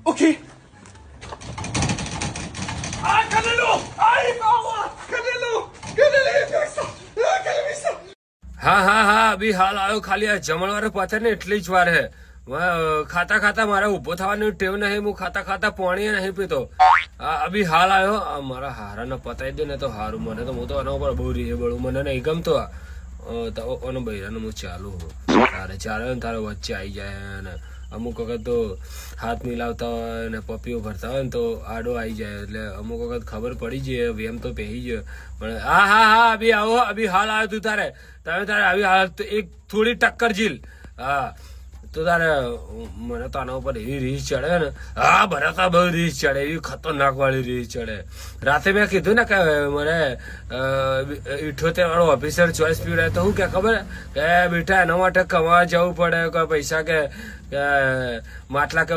Okay. Ay, Canelo! Ay, Mama! Canelo! Canelo! હા અભી હાલ આવ્યો. ખાલી આ જમણવારે પતે ને એટલી જ વાર હે. ખાતા ખાતા મારે ઉભો થવાની ટેવ નહીં. હું ખાતા ખાતા પાણી નહીં પીતો. અભી હાલ આવ્યો. મારા હારાને પતાવી દે ને તો હારું. મને તો હું તો આના ઉપર બહુ રીહે બળું. મને નહીં ગમતો. તો બૈરાને હું ચાલુ તારે ચાલે ને તારે વચ્ચે આવી જાય ને અમુક વખત તો હાથ મિલાવતા હોય ને પપ્પીઓ ભરતા હોય ને તો આડો આવી જાય. એટલે અમુક વખત ખબર પડી જાય વેમ તો પહેરી જાય. પણ હા અભી આવો. અભી હાલ આવ્યો તું તારે આવી હાલ એક થોડી ટક્કર ઝીલ. હા તો તારે મને તો આના ઉપર એવી રીસ ચડે ને. હા ભરતા બહુ રીસ ચડે. એવી ખતરનાક વાળી રીસ ચડે. રાતે મેં કીધું ને કે મને 78 વાળો ઓફિસર ચોઈસ પીવડાય તો હું કે ખબર કે બેટા એના માટે કમાવા જવું પડે. કોઈ પૈસા કે માટલા કે